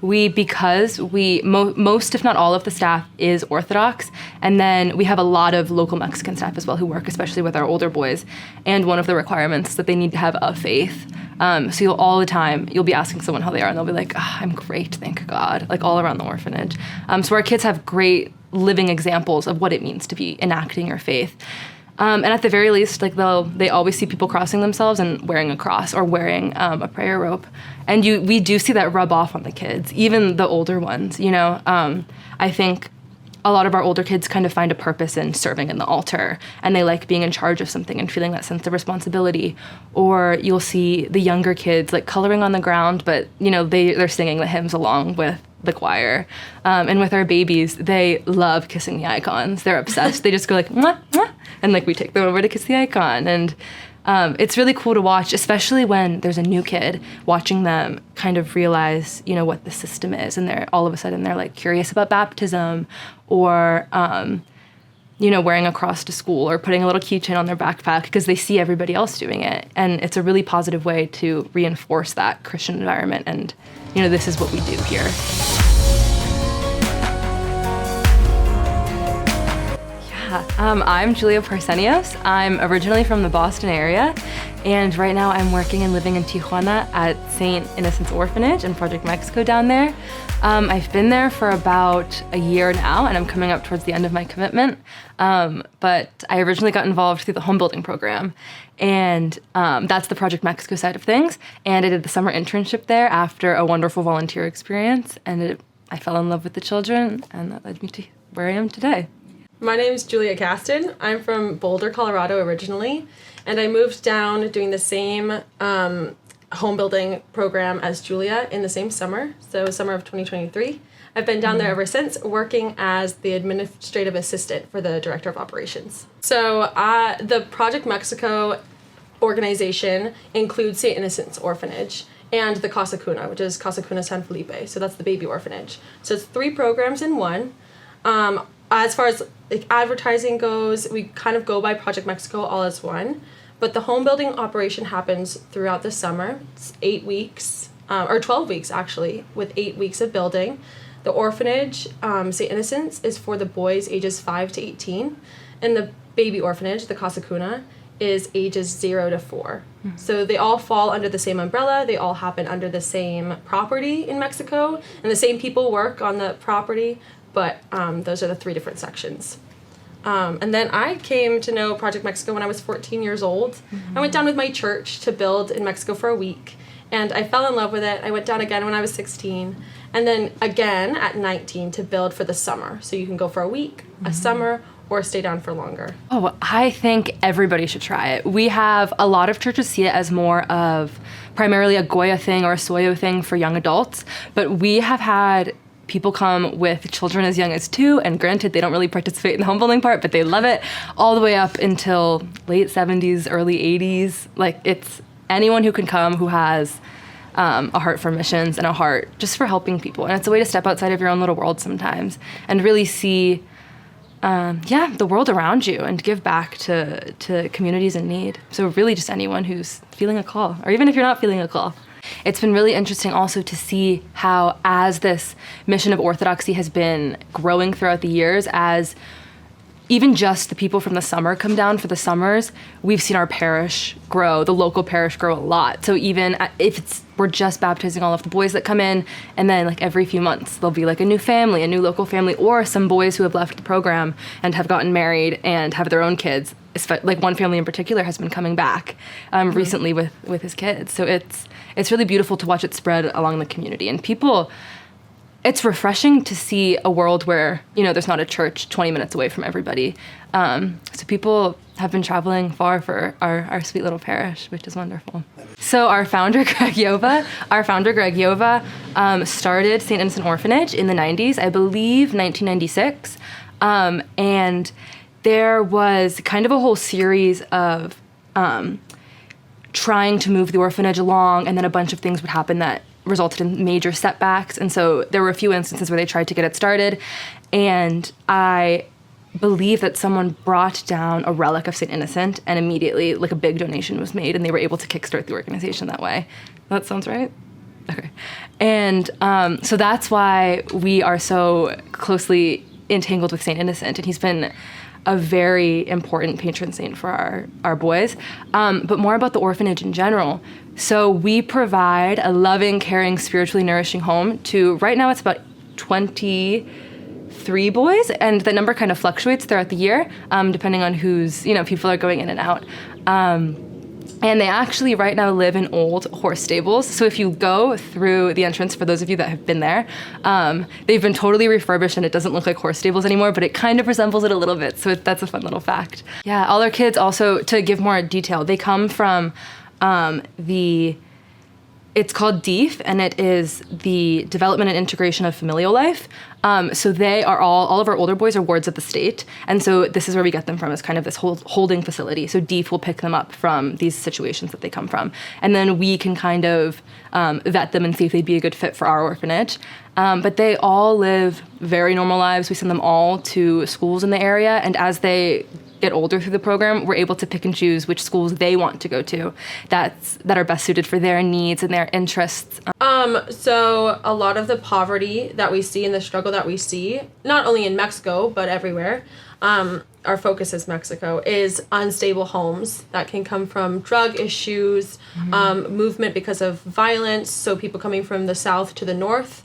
because most, if not all of the staff is Orthodox, and then we have a lot of local Mexican staff as well who work, especially with our older boys, and one of the requirements is that they need to have a faith. So all the time, you'll be asking someone how they are, and they'll be like, I'm great, thank God, like all around the orphanage. So our kids have great living examples of what it means to be enacting your faith. And at the very least, like they always see people crossing themselves and wearing a cross or wearing a prayer rope. And we do see that rub off on the kids, even the older ones, you know. I think a lot of our older kids kind of find a purpose in serving in the altar, and they like being in charge of something and feeling that sense of responsibility. Or you'll see the younger kids like coloring on the ground, but you know they're singing the hymns along with the choir. And with our babies, they love kissing the icons. They're obsessed. They just go like mwah, mwah, and like we take them over to kiss the icon. And it's really cool to watch, especially when there's a new kid, watching them kind of realize, you know, what the system is, and they're all of a sudden they're like curious about baptism, or you know, wearing a cross to school, or putting a little keychain on their backpack because they see everybody else doing it. And it's a really positive way to reinforce that Christian environment, and you know, this is what we do here. I'm Julia Parsenios. I'm originally from the Boston area, and right now I'm working and living in Tijuana at St. Innocent's Orphanage in Project Mexico down there. I've been there for about a year now, and I'm coming up towards the end of my commitment. But I originally got involved through the home building program, and that's the Project Mexico side of things. And I did the summer internship there after a wonderful volunteer experience, and I fell in love with the children, and that led me to where I am today. My name is Julia Gaston. I'm from Boulder, Colorado originally, and I moved down doing the same home building program as Julia in the same summer, so summer of 2023. I've been down there ever since, working as the administrative assistant for the director of operations. So the Project Mexico organization includes St. Innocent's Orphanage and the Casa Cuna, which is Casa Cuna San Felipe, so that's the baby orphanage. So it's 3 programs in one. As far as like advertising goes, we kind of go by Project Mexico all as one, but the home building operation happens throughout the summer. It's 8 weeks, or 12 weeks actually, with 8 weeks of building. The orphanage, St. Innocent's, is for the boys ages 5 to 18, and the baby orphanage, the Casa Cuna, is ages 0 to 4. Mm-hmm. So they all fall under the same umbrella. They all happen under the same property in Mexico, and the same people work on the property, but those are the 3 different sections. And then I came to know Project Mexico when I was 14 years old. Mm-hmm. I went down with my church to build in Mexico for a week, and I fell in love with it. I went down again when I was 16, and then again at 19 to build for the summer. So you can go for a week, a summer, or stay down for longer. Oh, I think everybody should try it. We have a lot of churches see it as more of primarily a Goya thing or a Soyo thing for young adults, but we have had people come with children as young as 2, and granted, they don't really participate in the home building part, but they love it, all the way up until late 70s, early 80s. Like, it's anyone who can come who has a heart for missions and a heart just for helping people. And it's a way to step outside of your own little world sometimes and really see, the world around you and give back to communities in need. So really just anyone who's feeling a call, or even if you're not feeling a call. It's been really interesting also to see how, as this mission of orthodoxy has been growing throughout the years, as even just the people from the summer come down for the summers, we've seen our parish grow, the local parish grow a lot. So even if we're just baptizing all of the boys that come in, and then like every few months there'll be like a new family, a new local family, or some boys who have left the program and have gotten married and have their own kids. Like one family in particular has been coming back recently with his kids. So it's really beautiful to watch it spread along the community. And people, it's refreshing to see a world where, you know, there's not a church 20 minutes away from everybody. So people have been traveling far for our sweet little parish, which is wonderful. So our founder, Greg Yova, started St. Innocent Orphanage in the 90s, I believe 1996. And there was kind of a whole series of trying to move the orphanage along, and then a bunch of things would happen that resulted in major setbacks. And so there were a few instances where they tried to get it started, and I believe that someone brought down a relic of St. Innocent, and immediately like a big donation was made, and they were able to kickstart the organization that way. That sounds right? Okay. And so that's why we are so closely entangled with St. Innocent. And he's been a very important patron saint for our boys. But more about the orphanage in general. So we provide a loving, caring, spiritually nourishing home to, right now it's about 23 boys. And the number kind of fluctuates throughout the year, depending on who's, people are going in and out. And they actually right now live in old horse stables. So if you go through the entrance, for those of you that have been there, they've been totally refurbished and it doesn't look like horse stables anymore, but it kind of resembles it a little bit. So that's a fun little fact. Yeah, all our kids also, to give more detail, they come from it's called DEEF, and it is the Development and Integration of Familial Life. So they are all of our older boys are wards of the state. And so this is where we get them from, is kind of this holding facility. So DEEF will pick them up from these situations that they come from. And then we can kind of vet them and see if they'd be a good fit for our orphanage. But they all live very normal lives. We send them all to schools in the area. And as they get older through the program, we're able to pick and choose which schools they want to go to that are best suited for their needs and their interests. So a lot of the poverty that we see and the struggle that we see, not only in Mexico, but everywhere, our focus is Mexico, is unstable homes that can come from drug issues, movement because of violence, so people coming from the south to the north.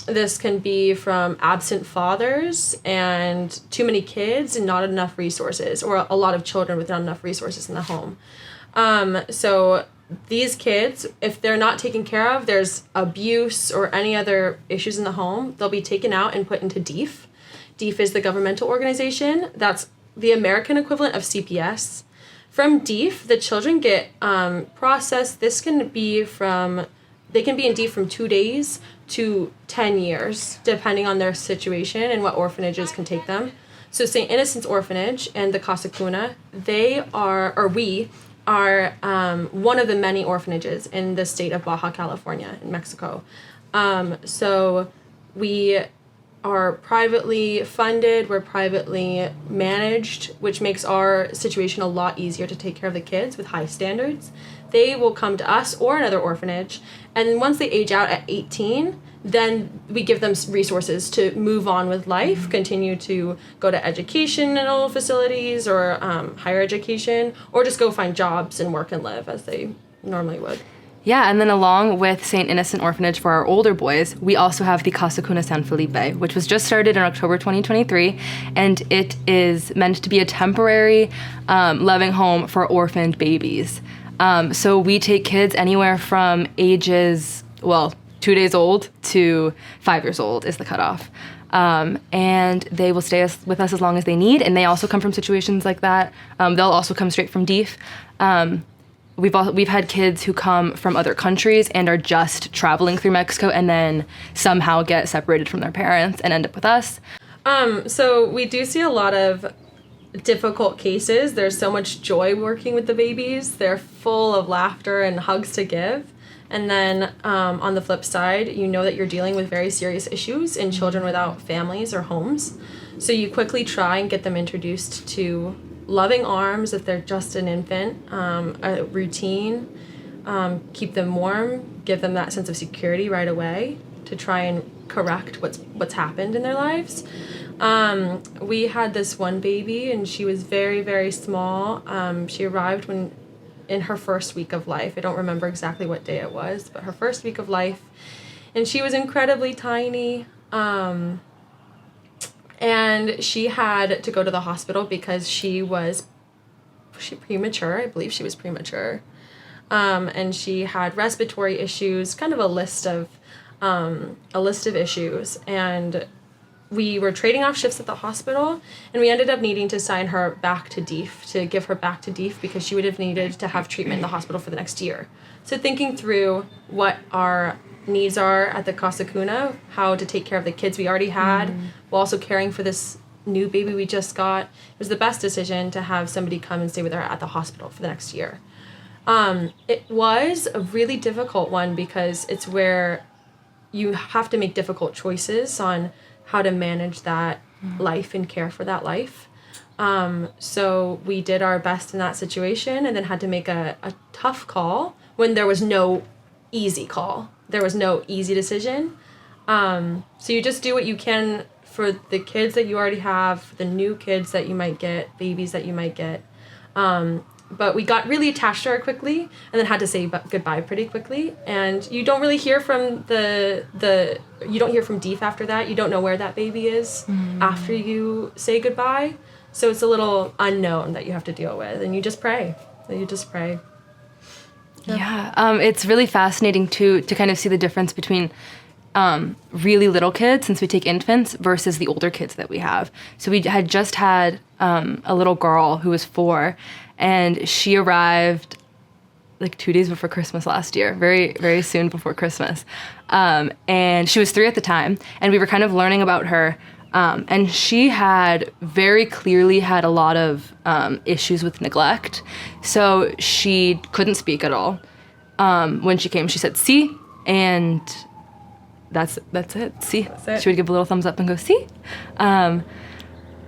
This can be from absent fathers and too many kids and not enough resources, or a lot of children with not enough resources in the home. So these kids, if they're not taken care of, there's abuse or any other issues in the home, they'll be taken out and put into DEEF. DEEF is the governmental organization. That's the American equivalent of CPS. From DEEF, the children get processed. They can be in DEEF from 2 days to 10 years, depending on their situation and what orphanages can take them. So St. Innocent's Orphanage and the Casa Cuna, we are one of the many orphanages in the state of Baja California in Mexico. So we are privately funded, we're privately managed, which makes our situation a lot easier to take care of the kids with high standards. They will come to us or another orphanage, and once they age out at 18, then we give them resources to move on with life, continue to go to educational facilities or higher education, or just go find jobs and work and live as they normally would. Yeah, and then along with St. Innocent Orphanage for our older boys, we also have the Casa Cuna San Felipe, which was just started in October 2023, and it is meant to be a temporary loving home for orphaned babies. So we take kids anywhere from ages, 2 days old to 5 years old is the cutoff. And they will stay with us as long as they need, and they also come from situations like that. They'll also come straight from DEEF. We've had kids who come from other countries and are just traveling through Mexico and then somehow get separated from their parents and end up with us. So we do see a lot of difficult cases. There's so much joy working with the babies. They're full of laughter and hugs to give. And then on the flip side, you know that you're dealing with very serious issues in children without families or homes. So you quickly try and get them introduced to loving arms if they're just an infant, a routine, keep them warm, give them that sense of security right away to try and correct what's happened in their lives. We had this one baby, and she was very, very small. She arrived in her first week of life. I don't remember exactly what day it was, but her first week of life. And she was incredibly tiny. And she had to go to the hospital because she premature? I believe she was premature. And she had respiratory issues, kind of a list of issues. And we were trading off shifts at the hospital, and we ended up needing to sign her back to DEEF, to give her back to DEEF, because she would have needed to have treatment in the hospital for the next year. So thinking through what our needs are at the Casa Cuna, how to take care of the kids we already had, while also caring for this new baby we just got, it was the best decision to have somebody come and stay with her at the hospital for the next year. It was a really difficult one because it's where you have to make difficult choices on how to manage that life and care for that life. So we did our best in that situation, and then had to make a tough call when there was no easy call. There was no easy decision. So you just do what you can for the kids that you already have, the new kids that you might get, babies that you might get. But we got really attached to her quickly and then had to say goodbye pretty quickly. And you don't really hear from you don't hear from DEEF after that. You don't know where that baby is after you say goodbye. So it's a little unknown that you have to deal with, and you just pray. Yeah, it's really fascinating to kind of see the difference between really little kids, since we take infants, versus the older kids that we have. So we had just had a little girl who was 4, and she arrived like 2 days before Christmas last year, very, very soon before Christmas. And she was 3 at the time, and we were kind of learning about her. And she had very clearly had a lot of issues with neglect. So she couldn't speak at all. When she came, she said, "See," and that's it. See. That's it. She would give a little thumbs up and go, "See."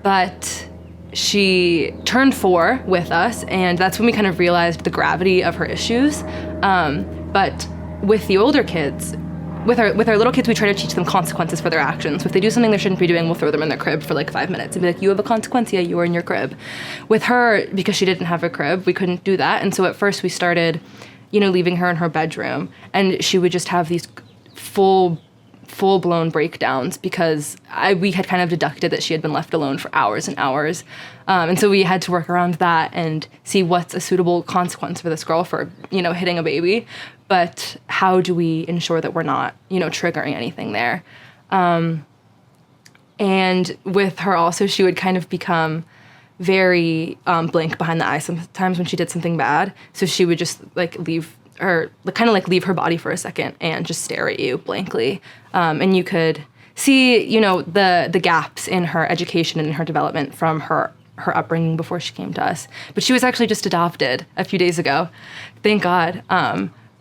But she turned 4 with us, and that's when we kind of realized the gravity of her issues. But with the older kids, with our little kids, we try to teach them consequences for their actions. So if they do something they shouldn't be doing, we'll throw them in their crib for like 5 minutes and be like, "You have a consequence. Yeah, you are in your crib." With her, because she didn't have a crib, we couldn't do that. And so at first we started, leaving her in her bedroom, and she would just have these full-blown breakdowns because we had kind of deducted that she had been left alone for hours and hours. And so we had to work around that and see what's a suitable consequence for this girl for, hitting a baby. But how do we ensure that we're not, triggering anything there? And with her also, she would kind of become very blank behind the eyes sometimes when she did something bad. So she would just leave her body for a second and just stare at you blankly. And you could see, the gaps in her education and in her development from her upbringing before she came to us. But she was actually just adopted a few days ago. Thank God.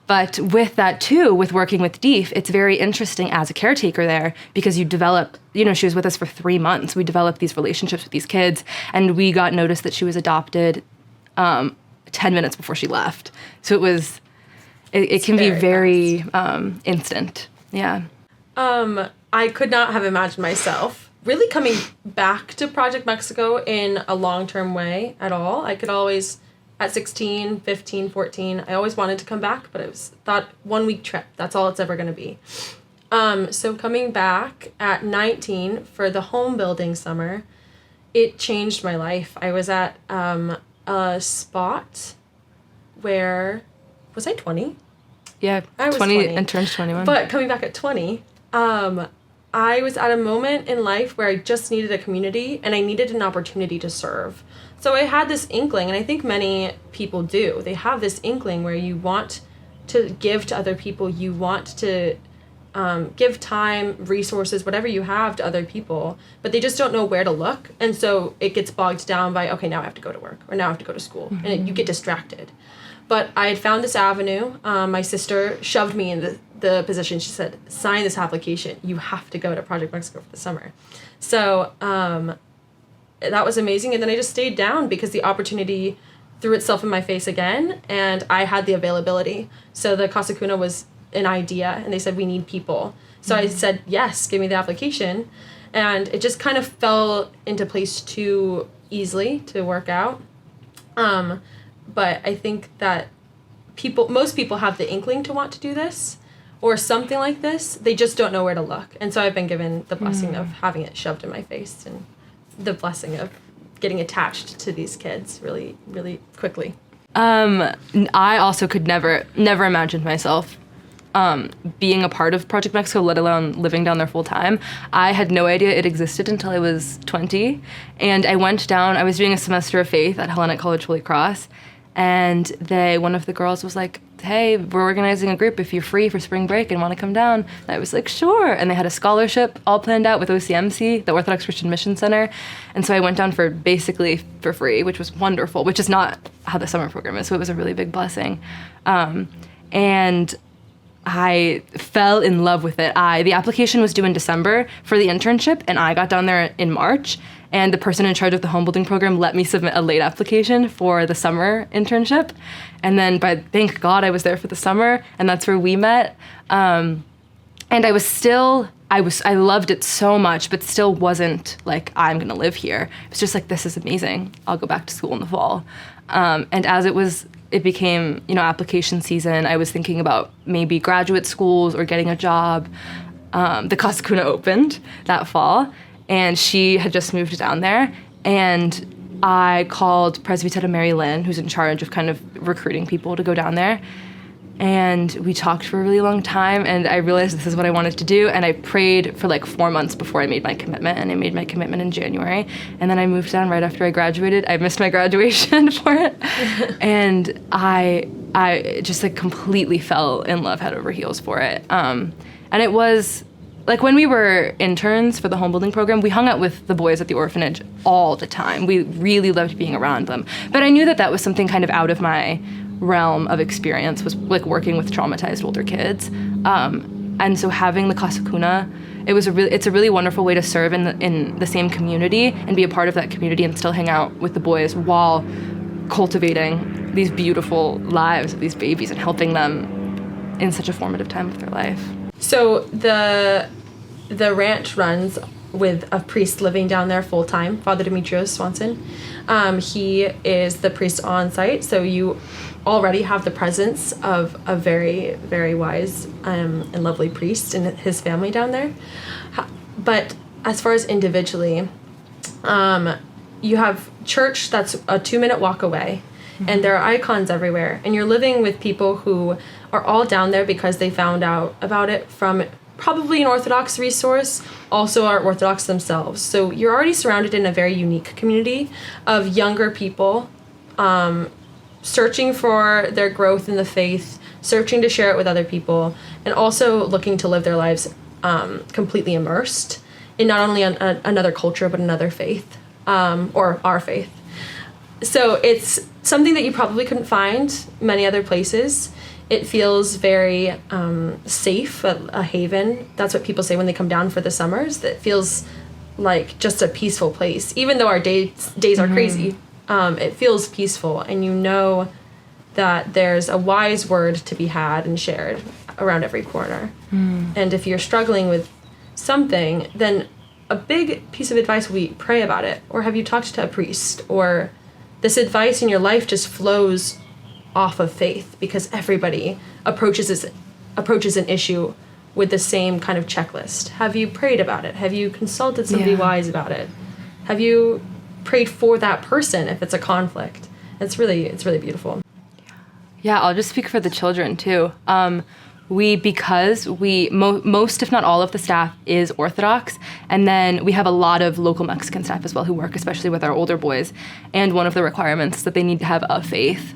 But with that too, with working with DEEF, it's very interesting as a caretaker there because you develop, she was with us for 3 months. We developed these relationships with these kids, and we got notice that she was adopted 10 minutes before she left. So it can be very instant. Yeah. I could not have imagined myself really coming back to Project Mexico in a long-term way at all. I could always, at 16, 15, 14, I always wanted to come back, but it was thought 1 week trip. That's all it's ever going to be. So coming back at 19 for the home building summer, it changed my life. I was at a spot where, was I 20? Yeah, I was 20 and turned 21. But coming back at 20, I was at a moment in life where I just needed a community and I needed an opportunity to serve. So I had this inkling, and I think many people do. They have this inkling where you want to give to other people. You want to give time, resources, whatever you have to other people, but they just don't know where to look. And so it gets bogged down by, okay, now I have to go to work, or now I have to go to school. Mm-hmm. And you get distracted. But I had found this avenue. My sister shoved me in the position. She said, "Sign this application. You have to go to Project Mexico for the summer." So that was amazing. And then I just stayed down because the opportunity threw itself in my face again, and I had the availability. So the Casa Cuna was an idea, and they said, "We need people." So I said, "Yes, give me the application." And it just kind of fell into place too easily to work out. But I think that most people have the inkling to want to do this or something like this. They just don't know where to look. And so I've been given the blessing of having it shoved in my face and the blessing of getting attached to these kids really, really quickly. I also could never imagine myself being a part of Project Mexico, let alone living down there full time. I had no idea it existed until I was 20. And I went down, I was doing a semester of faith at Hellenic College Holy Cross. And one of the girls was like, "Hey, we're organizing a group if you're free for spring break and want to come down." And I was like, "Sure." And they had a scholarship all planned out with OCMC, the Orthodox Christian Mission Center. And so I went down for free, which was wonderful, which is not how the summer program is. So it was a really big blessing. And I fell in love with it. The application was due in December for the internship, and I got down there in March. And the person in charge of the home building program let me submit a late application for the summer internship. And then, thank God, I was there for the summer, and that's where we met. And I loved it so much, but still wasn't like, I'm gonna live here. It was just like, this is amazing. I'll go back to school in the fall. And as it became, application season, I was thinking about maybe graduate schools or getting a job. The Casa Cuna opened that fall, and she had just moved down there. And I called Presbytera Mary Lynn, who's in charge of kind of recruiting people to go down there. And we talked for a really long time, and I realized this is what I wanted to do. And I prayed for like 4 months before I made my commitment, and I made my commitment in January. And then I moved down right after I graduated. I missed my graduation for it. And I just like completely fell in love head over heels for it. And it was like when we were interns for the home building program, we hung out with the boys at the orphanage all the time. We really loved being around them. But I knew that was something kind of out of my realm of experience, was like working with traumatized older kids. And so having the Casa Cuna, it's a really wonderful way to serve in the same community and be a part of that community and still hang out with the boys while cultivating these beautiful lives of these babies and helping them in such a formative time of their life. So the ranch runs with a priest living down there full time, Father Demetrios Swanson. He is the priest on site, so you already have the presence of a very, very wise and lovely priest and his family down there. But as far as individually, you have church that's a 2-minute walk away, and there are icons everywhere, and you're living with people who are all down there because they found out about it from probably an Orthodox resource, also are Orthodox themselves. So you're already surrounded in a very unique community of younger people searching for their growth in the faith, searching to share it with other people, and also looking to live their lives completely immersed in not only another culture, but another faith, or our faith. So it's something that you probably couldn't find many other places. It feels very safe, a haven. That's what people say when they come down for the summers. That feels like just a peaceful place. Even though our days are crazy, it feels peaceful. And you know that there's a wise word to be had and shared around every corner. And if you're struggling with something, then a big piece of advice will be pray about it. Or have you talked to a priest? Or this advice in your life just flows off of faith, because everybody approaches an issue with the same kind of checklist. Have you prayed about it? Have you consulted somebody wise about it? Have you prayed for that person if it's a conflict? It's really beautiful. Yeah, I'll just speak for the children too. Because most, if not all of the staff is Orthodox, and then we have a lot of local Mexican staff as well who work especially with our older boys, and one of the requirements is that they need to have a faith.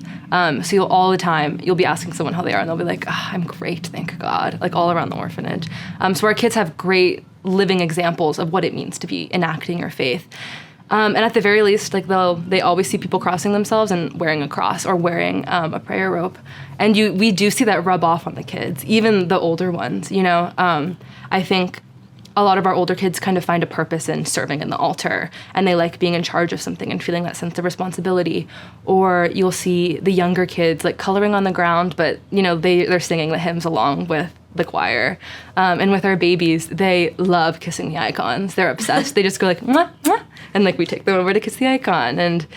So all the time you'll be asking someone how they are, and they'll be like, I'm great, thank God, like all around the orphanage. So our kids have great living examples of what it means to be enacting your faith. And at the very least, like they always see people crossing themselves and wearing a cross or wearing a prayer rope. And we do see that rub off on the kids, even the older ones, I think a lot of our older kids kind of find a purpose in serving in the altar, and they like being in charge of something and feeling that sense of responsibility. Or you'll see the younger kids like coloring on the ground, but they're singing the hymns along with the choir. And with our babies, they love kissing the icons. They're obsessed. They just go like, mwah, mwah, and like we take them over to kiss the icon. And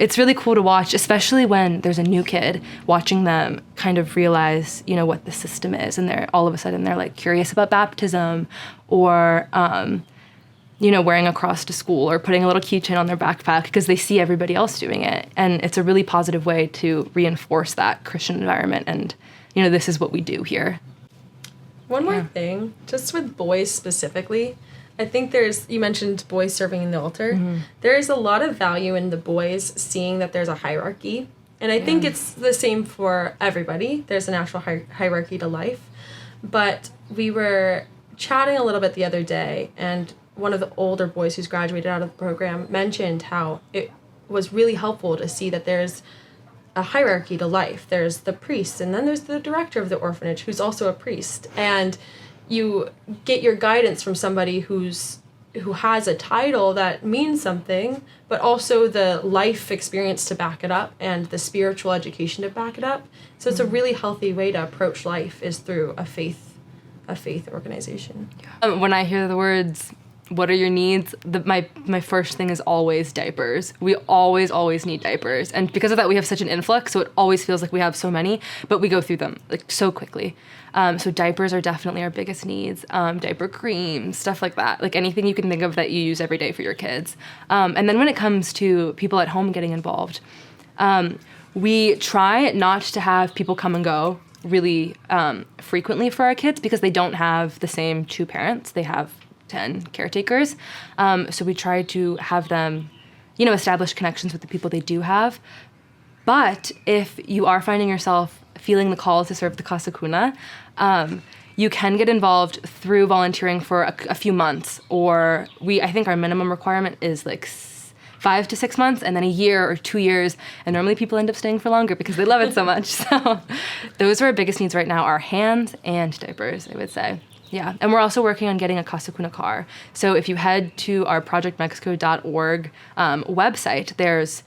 it's really cool to watch, especially when there's a new kid, watching them kind of realize, what the system is. And all of a sudden they're like curious about baptism, or, wearing a cross to school, or putting a little keychain on their backpack because they see everybody else doing it. And it's a really positive way to reinforce that Christian environment. And, this is what we do here. One more thing, just with boys specifically, I think you mentioned boys serving in the altar. There's a lot of value in the boys seeing that there's a hierarchy. And I think it's the same for everybody. There's a natural hierarchy to life. But we were chatting a little bit the other day, and one of the older boys who's graduated out of the program mentioned how it was really helpful to see that there's a hierarchy to life. There's the priest, and then there's the director of the orphanage, who's also a priest. And you get your guidance from somebody who has a title that means something, but also the life experience to back it up and the spiritual education to back it up. So it's a really healthy way to approach life, is through a faith organization. When I hear the words, what are your needs? My first thing is always diapers. We always need diapers. And because of that, we have such an influx, so it always feels like we have so many, but we go through them like so quickly. So diapers are definitely our biggest needs. Diaper cream, stuff like that. Like anything you can think of that you use every day for your kids. And then when it comes to people at home getting involved, we try not to have people come and go really frequently for our kids, because they don't have the same 2 parents. They have 10 caretakers. So we try to have them, establish connections with the people they do have. But if you are finding yourself feeling the call to serve the Casa Cuna, you can get involved through volunteering for a few months, or I think our minimum requirement is like 5 to 6 months, and then a year or 2 years, and normally people end up staying for longer because they love it so much. So those are our biggest needs right now, are hands and diapers, I would say. Yeah, and we're also working on getting a Casa Cuna car. So if you head to our projectmexico.org website, there's,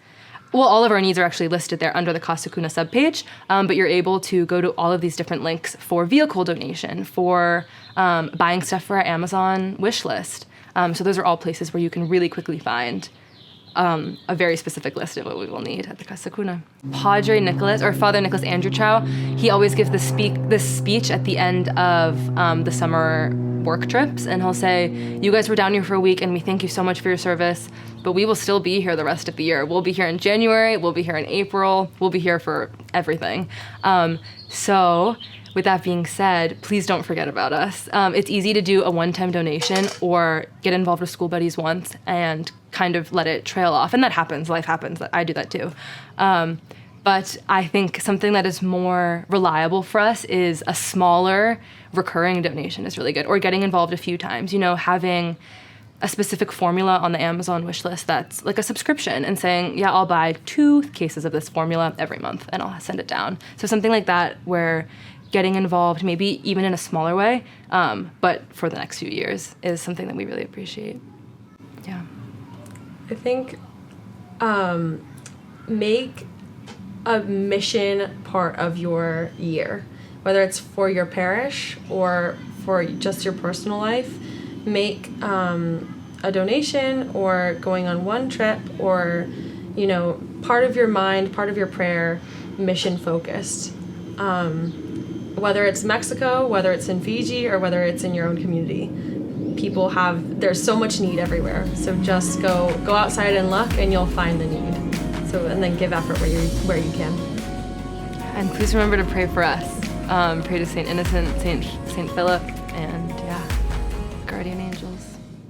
all of our needs are actually listed there under the Casa Cuna subpage, but you're able to go to all of these different links for vehicle donation, for buying stuff for our Amazon wish list. So those are all places where you can really quickly find a very specific list of what we will need at the Casa Cuna. Padre Nicholas, or Father Nicholas Andrew Chow, he always gives this speech at the end of the summer work trips, and he'll say, you guys were down here for a week, and we thank you so much for your service, but we will still be here the rest of the year. We'll be here in January, we'll be here in April, we'll be here for everything. So with that being said, please don't forget about us. It's easy to do a one-time donation or get involved with School Buddies once and kind of let it trail off. And that happens, life happens, I do that too. But I think something that is more reliable for us is a smaller recurring donation is really good, or getting involved a few times, having a specific formula on the Amazon wish list that's like a subscription, and saying, yeah, I'll buy 2 cases of this formula every month and I'll send it down. So something like that, where getting involved, maybe even in a smaller way, but for the next few years, is something that we really appreciate. Yeah. I think make a mission part of your year, whether it's for your parish or for just your personal life. Make a donation, or going on one trip, or part of your mind, part of your prayer, mission focused. Whether it's Mexico, whether it's in Fiji, or whether it's in your own community, there's so much need everywhere. So just go outside and look, and you'll find the need. So, and then give effort where you can. And please remember to pray for us. Pray to Saint Innocent, Saint Philip, and guardian angels.